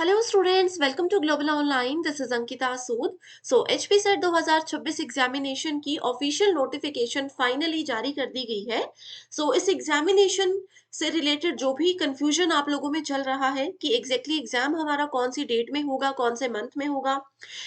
Hello students, welcome to Global Online. This is Ankita Sood. HP SET 2026 examination की official notification finally जारी कर दी गई है। इस एग्जामिनेशन से रिलेटेड जो भी कंफ्यूजन आप लोगों में चल रहा है कि एग्जैक्टली एग्जाम हमारा कौन सी डेट में होगा, कौन से मंथ में होगा,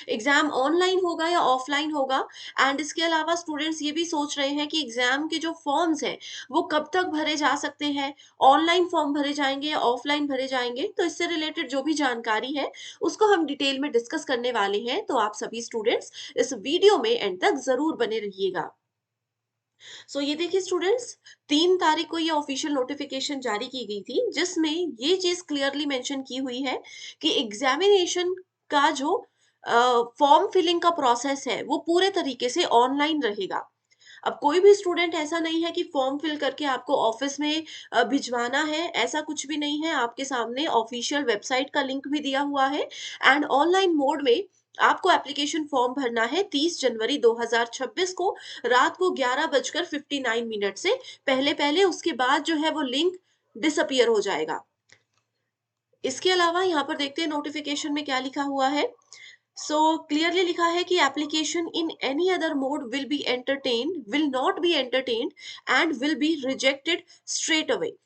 एग्जाम ऑनलाइन होगा या ऑफलाइन होगा, एंड इसके अलावा स्टूडेंट्स ये भी सोच रहे हैं कि एग्जाम के जो फॉर्म्स हैं वो कब तक भरे जा सकते हैं, ऑनलाइन फॉर्म भरे जाएंगे या ऑफलाइन भरे जाएंगे। तो इससे रिलेटेड जो भी जानकारी है उसको हम डिटेल में डिस्कस करने वाले हैं। तो आप सभी स्टूडेंट्स इस वीडियो में एंड तक जरूर बने रहिएगा। ये देखिए स्टूडेंट्स, 3 तारीख को ये ऑफिशियल नोटिफिकेशन जारी की गई थी जिसमें ये चीज क्लियरली मेंशन की हुई है कि एग्जामिनेशन का जो फॉर्म फिलिंग का प्रोसेस है वो पूरे तरीके से ऑनलाइन रहेगा। अब कोई भी स्टूडेंट ऐसा नहीं है कि फॉर्म फिल करके आपको ऑफिस में भिजवाना है, ऐसा कुछ भी नहीं है। आपके सामने ऑफिशियल वेबसाइट का लिंक भी दिया हुआ है एंड ऑनलाइन मोड में आपको एप्लीकेशन फॉर्म भरना है 30 जनवरी 2026 को रात को 11:59 से पहले पहले। उसके बाद जो है वो लिंक डिसअपियर हो जाएगा। इसके अलावा यहाँ पर देखते हैं नोटिफिकेशन में क्या लिखा हुआ है। क्लियरली लिखा है कि application in any other mode will not be entertained and will be rejected straight away.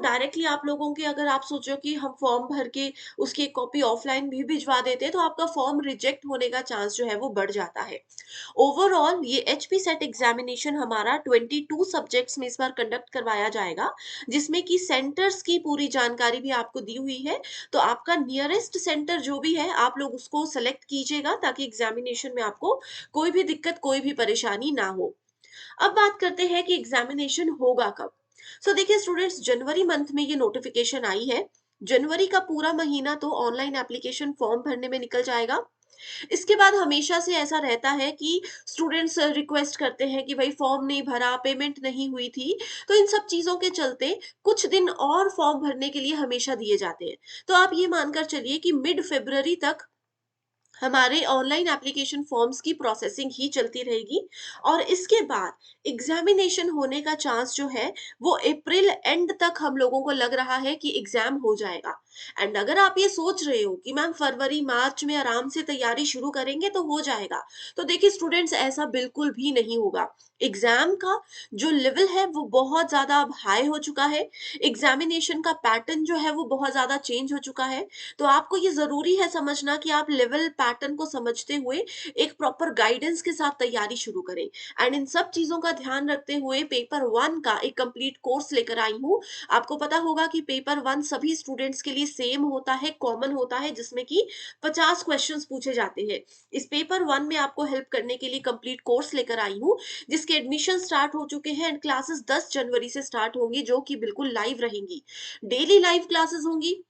Directly आप लोगों के, अगर आप सोचो कि हम फॉर्म भर के उसकी एक कॉपी ऑफलाइन भी भिजवा देते हैं तो आपका फॉर्म रिजेक्ट होने का चांस जो है वो बढ़ जाता है। ओवरऑल ये एचपी सेट एग्जामिनेशन हमारा 22 सब्जेक्ट्स में इस बार कंडक्ट करवाया जाएगा, जिसमें कि सेंटर्स की पूरी जानकारी भी आपको दी हुई है। तो आपका नियरेस्ट सेंटर जो भी है आप लोग उसको सेलेक्ट कीजिएगा ताकि एग्जामिनेशन में आपको कोई भी दिक्कत, कोई भी परेशानी ना हो। अब बात करते हैं कि एग्जामिनेशन होगा कब। देखिए स्टूडेंट्स, जनवरी मंथ में ये नोटिफिकेशन आई है। जनवरी का पूरा महीना तो ऑनलाइन एप्लीकेशन फॉर्म भरने में निकल जाएगा। इसके बाद हमेशा से ऐसा रहता है कि स्टूडेंट्स रिक्वेस्ट करते हैं कि भाई फॉर्म नहीं भरा, पेमेंट नहीं हुई थी। तो इन सब चीजों के चलते कुछ दिन और फॉर्म भरने के लिए हमेशा दिए जाते हैं। तो आप ये मानकर चलिए कि मिड फेब्रुअरी तक हमारे ऑनलाइन एप्लीकेशन फॉर्म्स की प्रोसेसिंग ही चलती रहेगी। और इसके बाद एग्जामिनेशन होने का चांस जो है वो अप्रैल एंड तक हम लोगों को लग रहा है कि एग्जाम हो जाएगा। एंड अगर आप ये सोच रहे हो कि मैम फरवरी मार्च में आराम से तैयारी शुरू करेंगे तो हो जाएगा, तो देखिए स्टूडेंट्स, ऐसा बिल्कुल भी नहीं होगा। एग्जाम का जो लेवल है वो बहुत ज्यादा अब हाई हो चुका है। एग्जामिनेशन का पैटर्न जो है वो बहुत ज्यादा चेंज हो चुका है। तो आपको ये ज़रूरी है समझना कि आप लेवल पैटर्न को समझते हुए एक प्रॉपर गाइडेंस के साथ तैयारी शुरू करें। एंड इन सब चीज़ों का ध्यान रखते हुए पेपर 1 का एक कंप्लीट कोर्स लेकर आई हूँ। आपको पता होगा कि पेपर 1 सभी स्टूडेंट्स के लिए सेम होता है, कॉमन होता है, जिसमें कि 50 क्वेश्चंस पूछे जाते हैं। इस पेपर 1 में आपको हेल्प करने के लिए कंप्लीट कोर्स लेकर आई हूँ, जिसके एडमिशन स्टार्ट हो चुके हैं एंड क्लासेस 10 जनवरी से स्टार्ट होंगी, जो कि बिल्कुल लाइव रहेंगी। डेली लाइव क्लासेस होंगी,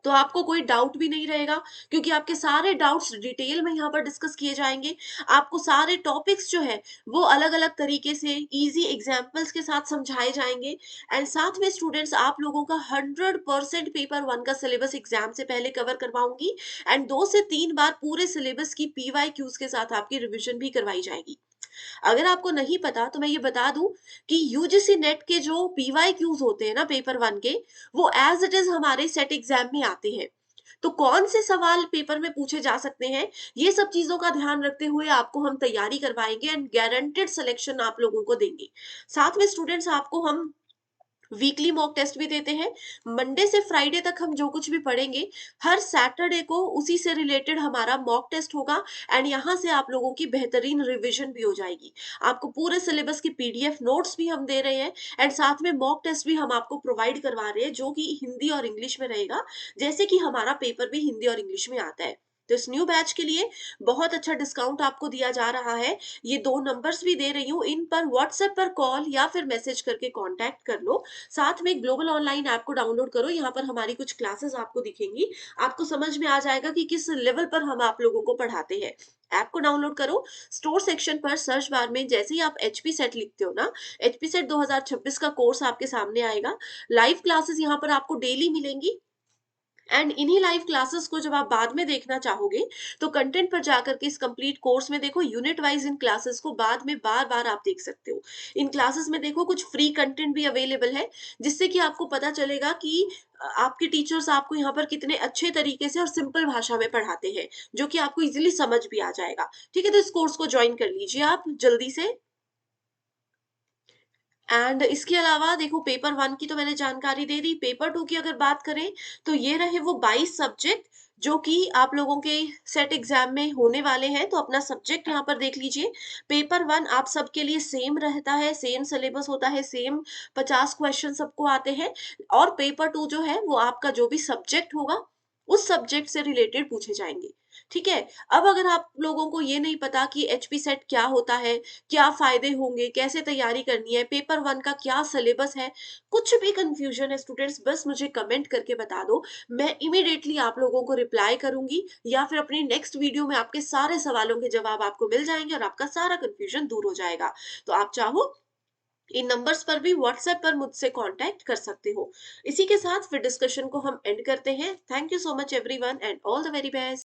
तो आपको कोई डाउट भी नहीं रहेगा, क्योंकि आपके सारे डाउट्स डिटेल में यहाँ पर डिस्कस किए जाएंगे। आपको सारे टॉपिक्स जो है वो अलग अलग तरीके से इजी एग्जाम्पल्स के साथ समझाए जाएंगे। एंड साथ में स्टूडेंट्स, आप लोगों का 100% पेपर 1 का सिलेबस एग्जाम से पहले कवर करवाऊंगी एंड 2 से 3 बार पूरे सिलेबस की पीवाई क्यूज के साथ आपकी रिविजन भी करवाई जाएगी। अगर आपको नहीं पता तो मैं ये बता दूं कि यूजीसी नेट के जो पीवाईक्यूज होते हैं ना पेपर 1 के, वो एज इट इज हमारे सेट एग्जाम में आते हैं। तो कौन से सवाल पेपर में पूछे जा सकते हैं, ये सब चीजों का ध्यान रखते हुए आपको हम तैयारी करवाएंगे एंड गारंटेड सिलेक्शन आप लोगों को देंगे। साथ में स्टूडेंट्स, आपको हम वीकली मॉक टेस्ट भी देते हैं। मंडे से फ्राइडे तक हम जो कुछ भी पढ़ेंगे, हर सैटरडे को उसी से रिलेटेड हमारा मॉक टेस्ट होगा एंड यहाँ से आप लोगों की बेहतरीन रिवीजन भी हो जाएगी। आपको पूरे सिलेबस की पीडीएफ नोट्स भी हम दे रहे हैं एंड साथ में मॉक टेस्ट भी हम आपको प्रोवाइड करवा रहे हैं, जो कि हिंदी और इंग्लिश में रहेगा, जैसे कि हमारा पेपर भी हिंदी और इंग्लिश में आता है। तो इस न्यू बैच के लिए बहुत अच्छा डिस्काउंट आपको दिया जा रहा है। ये 2 नंबर्स भी दे रही हूँ, इन पर व्हाट्सएप पर कॉल या फिर मैसेज करके कांटेक्ट कर लो। साथ में ग्लोबल ऑनलाइन ऐप को डाउनलोड करो, यहाँ पर हमारी कुछ क्लासेस आपको दिखेंगी। आपको समझ में आ जाएगा कि किस लेवल पर हम आप लोगों को पढ़ाते हैं। ऐप को डाउनलोड करो। स्टोर सेक्शन पर सर्च बार में जैसे ही आप एचपी सेट लिखते हो ना, एचपी सेट 2026 का कोर्स आपके सामने आएगा। लाइव क्लासेस यहाँ पर आपको डेली मिलेंगी एंड इन्हीं लाइव क्लासेस को जब आप बाद में देखना चाहोगे, तो कंटेंट पर जाकर के इस कंप्लीट कोर्स में देखो यूनिट वाइज़ इन क्लासेस को बाद में बार-बार आप देख सकते हो। इन क्लासेस में देखो कुछ फ्री कंटेंट भी अवेलेबल है, जिससे कि आपको पता चलेगा कि आपके टीचर्स आपको यहाँ पर कितने अच्छे तरीके से और सिंपल भाषा में पढ़ाते हैं, जो कि आपको ईज़िली समझ भी आ जाएगा। ठीक है? तो इस कोर्स को जॉइन कर लीजिए आप जल्दी से। एंड इसके अलावा देखो पेपर 1 की तो मैंने जानकारी दे दी, पेपर 2 की अगर बात करें, तो ये रहे वो 22 सब्जेक्ट जो कि आप लोगों के सेट एग्ज़ाम में होने वाले हैं, तो अपना सब्जेक्ट यहाँ पर देख लीजिए। पेपर 1 आप सबके लिए सेम रहता है, सेम सिलेबस होता है, सेम 50 क्वेश्चन सबको आते हैं और पेपर 2 जो है वो आपका जो भी सब्जेक्ट होगा, उस सब्जेक्ट से रिलेटेड पूछे जाएँगे, ठीक है? अब अगर आप लोगों को ये नहीं पता कि एचपी सेट क्या होता है, क्या फ़ायदे होंगे, कैसे तैयारी करनी है, पेपर 1 का क्या सिलेबस है, कुछ भी कन्फ्यूज़न है स्टूडेंट्स बस मुझे कमेंट करके बता दो। मैं इमीडिएटली आप लोगों को रिप्लाई करूँगी या फिर अपनी नेक्स्ट वीडियो में आपके सारे सवालों के जवाब आपको मिल जाएँगे और आपका सारा कन्फ्यूज़न दूर हो जाएगा। तो आप चाहो इन नंबर्स पर भी व्हाट्सएप पर मुझसे कॉन्टैक्ट कर सकते हो। इसी के साथ फिर डिस्कशन को हम एंड करते हैं। Thank you so much everyone and all the very best.